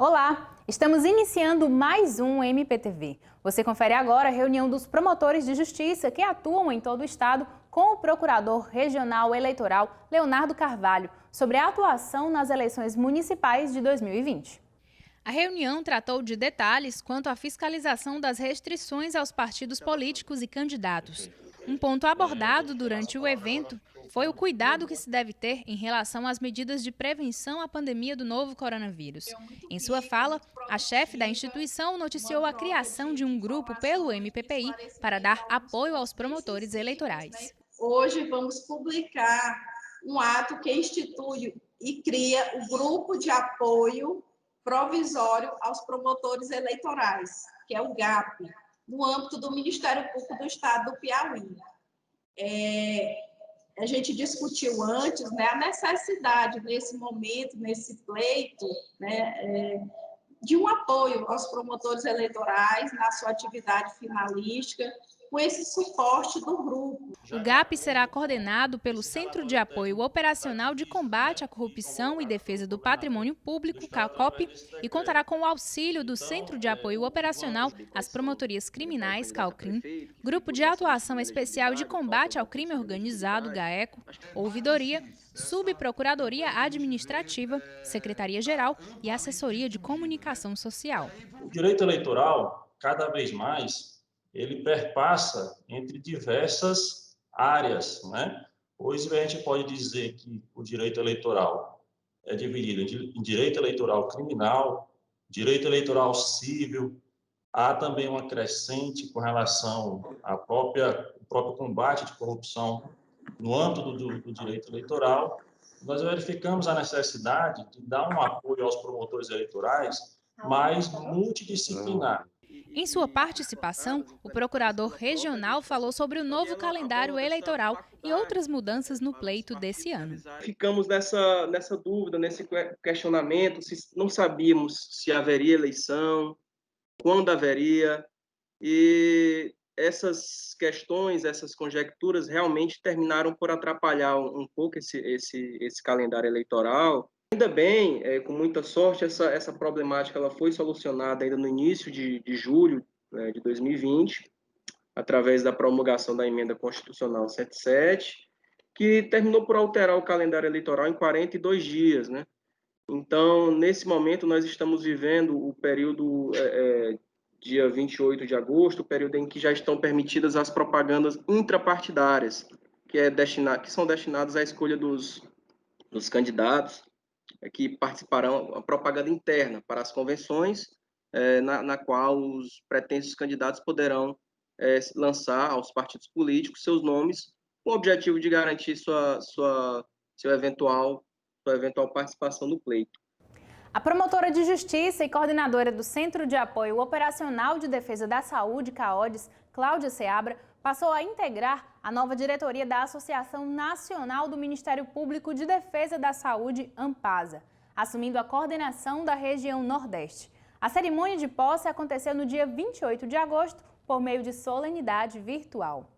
Olá, estamos iniciando mais um MPTV. Você confere agora a reunião dos promotores de justiça que atuam em todo o estado com o Procurador Regional Eleitoral Leonardo Carvalho sobre a atuação nas eleições municipais de 2020. A reunião tratou de detalhes quanto à fiscalização das restrições aos partidos políticos e candidatos. Um ponto abordado durante o evento foi o cuidado que se deve ter em relação às medidas de prevenção à pandemia do novo coronavírus. Em sua fala, a chefe da instituição noticiou a criação de um grupo pelo MPPI para dar apoio aos promotores eleitorais. Hoje vamos publicar um ato que institui e cria o grupo de apoio provisório aos promotores eleitorais, que é o GAP, no âmbito do Ministério Público do Estado do Piauí. A gente discutiu antes, né, a necessidade, nesse momento, nesse pleito, né, de um apoio aos promotores eleitorais na sua atividade finalística, com esse suporte do grupo. O GAP será coordenado pelo Centro de Apoio Operacional de Combate à Corrupção e Defesa do Patrimônio Público, CACOP, e contará com o auxílio do Centro de Apoio Operacional às Promotorias Criminais, CALCRIM, Grupo de Atuação Especial de Combate ao Crime Organizado, GAECO, Ouvidoria, Subprocuradoria Administrativa, Secretaria-Geral e Assessoria de Comunicação Social. O direito eleitoral, cada vez mais, ele perpassa entre diversas áreas, né? Hoje a gente pode dizer que o direito eleitoral é dividido em direito eleitoral criminal, direito eleitoral civil, há também uma crescente com relação ao próprio combate de corrupção no âmbito do direito eleitoral. Nós verificamos a necessidade de dar um apoio aos promotores eleitorais mais multidisciplinar. Em sua participação, o procurador regional falou sobre o novo calendário eleitoral e outras mudanças no pleito desse ano. Ficamos nessa dúvida, nesse questionamento, não sabíamos se haveria eleição, quando haveria, e essas questões, essas conjecturas realmente terminaram por atrapalhar um pouco esse calendário eleitoral. Ainda bem, com muita sorte, essa problemática ela foi solucionada ainda no início de julho de 2020, através da promulgação da Emenda Constitucional 107, que terminou por alterar o calendário eleitoral em 42 dias, né? Então, nesse momento, nós estamos vivendo o período dia 28 de agosto, o período em que já estão permitidas as propagandas intrapartidárias, que são destinadas à escolha dos candidatos, que participarão a propaganda interna para as convenções, na qual os pretensos candidatos poderão lançar aos partidos políticos seus nomes, com o objetivo de garantir sua eventual participação no pleito. A promotora de justiça e coordenadora do Centro de Apoio Operacional de Defesa da Saúde, CAODES, Cláudia Seabra, passou a integrar a nova diretoria da Associação Nacional do Ministério Público de Defesa da Saúde, ANPASA, assumindo a coordenação da região Nordeste. A cerimônia de posse aconteceu no dia 28 de agosto, por meio de solenidade virtual.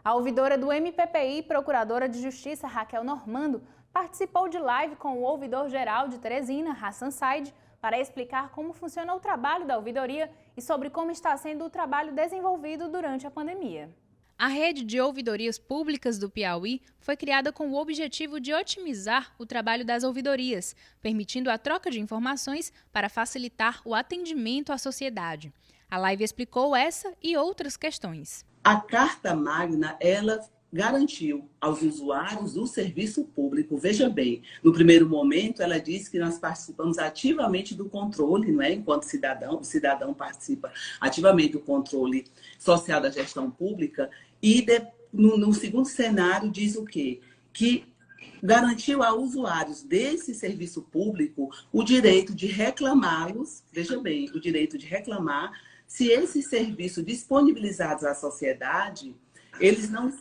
A ouvidora do MPPI, Procuradora de Justiça Raquel Normando, participou de live com o ouvidor-geral de Teresina, Hassan Said, para explicar como funciona o trabalho da ouvidoria e sobre como está sendo o trabalho desenvolvido durante a pandemia. A rede de ouvidorias públicas do Piauí foi criada com o objetivo de otimizar o trabalho das ouvidorias, permitindo a troca de informações para facilitar o atendimento à sociedade. A live explicou essa e outras questões. A Carta Magna, ela garantiu aos usuários do serviço público, veja bem, no primeiro momento ela disse que nós participamos ativamente do controle, não é? Enquanto o cidadão participa ativamente do controle social da gestão pública, e no segundo cenário diz o quê? Que garantiu a usuários desse serviço público o direito de reclamá-los, veja bem, o direito de reclamar se esses serviços disponibilizados à sociedade eles não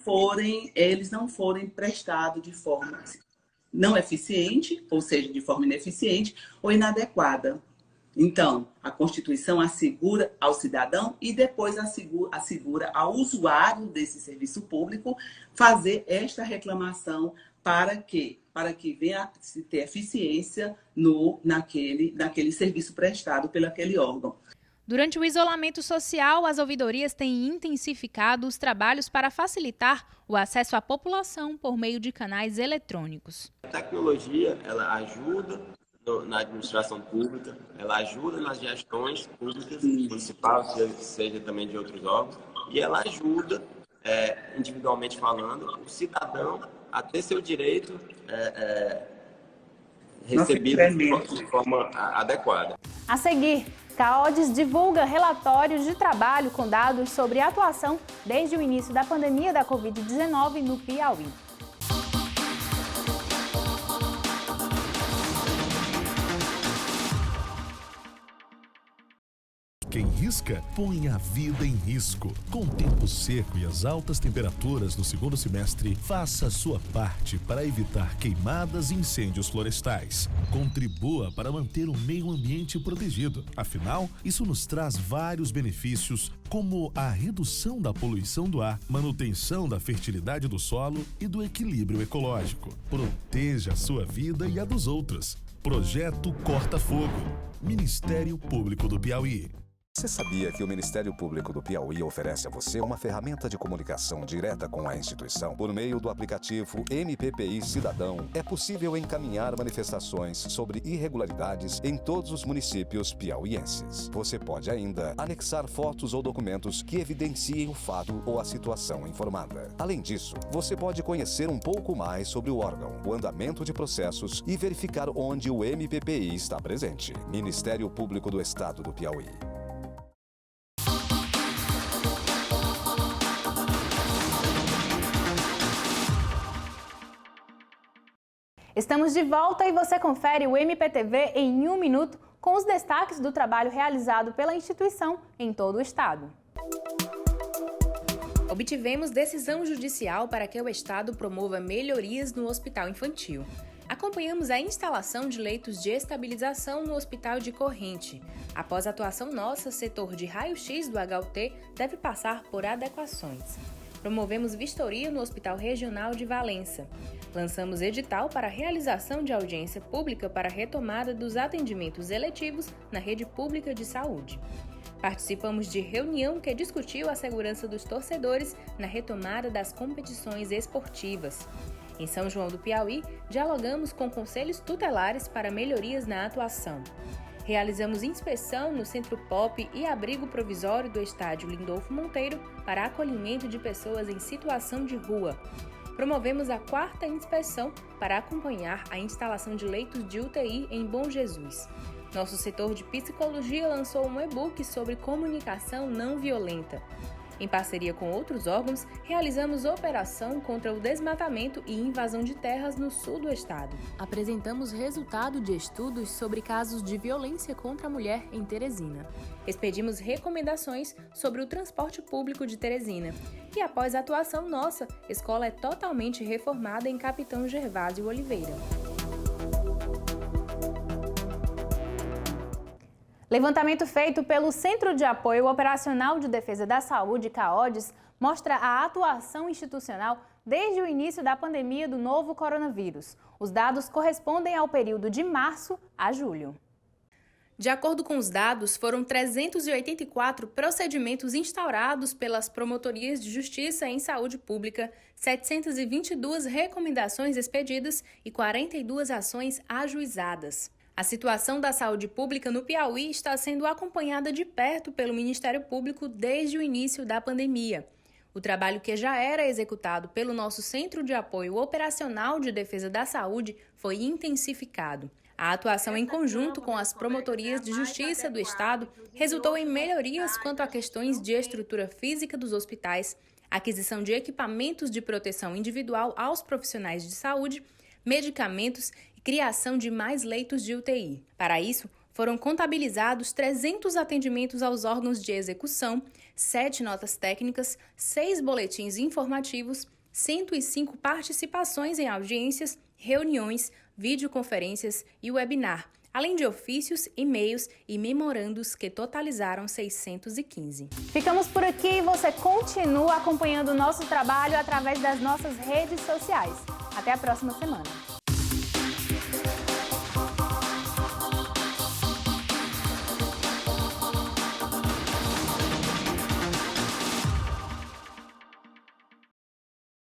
forem prestados de forma não eficiente, ou seja, de forma ineficiente ou inadequada. Então, a Constituição assegura ao cidadão e depois assegura ao usuário desse serviço público fazer esta reclamação para que venha a se ter eficiência naquele serviço prestado pelo aquele órgão. Durante o isolamento social, as ouvidorias têm intensificado os trabalhos para facilitar o acesso à população por meio de canais eletrônicos. A tecnologia, ela ajuda na administração pública, ela ajuda nas gestões públicas, municipais, seja também de outros órgãos, e ela ajuda, individualmente falando, o cidadão a ter seu direito recebido de forma adequada. A seguir, CAODES divulga relatórios de trabalho com dados sobre a atuação desde o início da pandemia da Covid-19 no Piauí. Quem risca, põe a vida em risco. Com o tempo seco e as altas temperaturas no segundo semestre, faça a sua parte para evitar queimadas e incêndios florestais. Contribua para manter o meio ambiente protegido. Afinal, isso nos traz vários benefícios, como a redução da poluição do ar, manutenção da fertilidade do solo e do equilíbrio ecológico. Proteja a sua vida e a dos outros. Projeto Corta Fogo. Ministério Público do Piauí. Você sabia que o Ministério Público do Piauí oferece a você uma ferramenta de comunicação direta com a instituição? Por meio do aplicativo MPPI Cidadão, é possível encaminhar manifestações sobre irregularidades em todos os municípios piauienses. Você pode ainda anexar fotos ou documentos que evidenciem o fato ou a situação informada. Além disso, você pode conhecer um pouco mais sobre o órgão, o andamento de processos e verificar onde o MPPI está presente. Ministério Público do Estado do Piauí. Estamos de volta e você confere o MPTV em 1 minuto com os destaques do trabalho realizado pela instituição em todo o estado. Obtivemos decisão judicial para que o estado promova melhorias no hospital infantil. Acompanhamos a instalação de leitos de estabilização no Hospital de Corrente. Após a atuação nossa, setor de raio-x do HUT deve passar por adequações. Promovemos vistoria no Hospital Regional de Valença. Lançamos edital para a realização de audiência pública para a retomada dos atendimentos eletivos na rede pública de saúde. Participamos de reunião que discutiu a segurança dos torcedores na retomada das competições esportivas. Em São João do Piauí, dialogamos com conselhos tutelares para melhorias na atuação. Realizamos inspeção no Centro Pop e abrigo provisório do estádio Lindolfo Monteiro para acolhimento de pessoas em situação de rua. Promovemos a 4ª inspeção para acompanhar a instalação de leitos de UTI em Bom Jesus. Nosso setor de psicologia lançou um e-book sobre comunicação não violenta. Em parceria com outros órgãos, realizamos operação contra o desmatamento e invasão de terras no sul do estado. Apresentamos resultado de estudos sobre casos de violência contra a mulher em Teresina. Expedimos recomendações sobre o transporte público de Teresina. E após a atuação nossa, a escola é totalmente reformada em Capitão Gervásio Oliveira. Levantamento feito pelo Centro de Apoio Operacional de Defesa da Saúde, CAODES, mostra a atuação institucional desde o início da pandemia do novo coronavírus. Os dados correspondem ao período de março a julho. De acordo com os dados, foram 384 procedimentos instaurados pelas promotorias de justiça em saúde pública, 722 recomendações expedidas e 42 ações ajuizadas. A situação da saúde pública no Piauí está sendo acompanhada de perto pelo Ministério Público desde o início da pandemia. O trabalho que já era executado pelo nosso Centro de Apoio Operacional de Defesa da Saúde foi intensificado. A atuação em conjunto com as promotorias de justiça do Estado resultou em melhorias quanto a questões de estrutura física dos hospitais, aquisição de equipamentos de proteção individual aos profissionais de saúde, medicamentos e criação de mais leitos de UTI. Para isso, foram contabilizados 300 atendimentos aos órgãos de execução, 7 notas técnicas, 6 boletins informativos, 105 participações em audiências, reuniões, videoconferências e webinar, além de ofícios, e-mails e memorandos que totalizaram 615. Ficamos por aqui e você continua acompanhando o nosso trabalho através das nossas redes sociais. Até a próxima semana.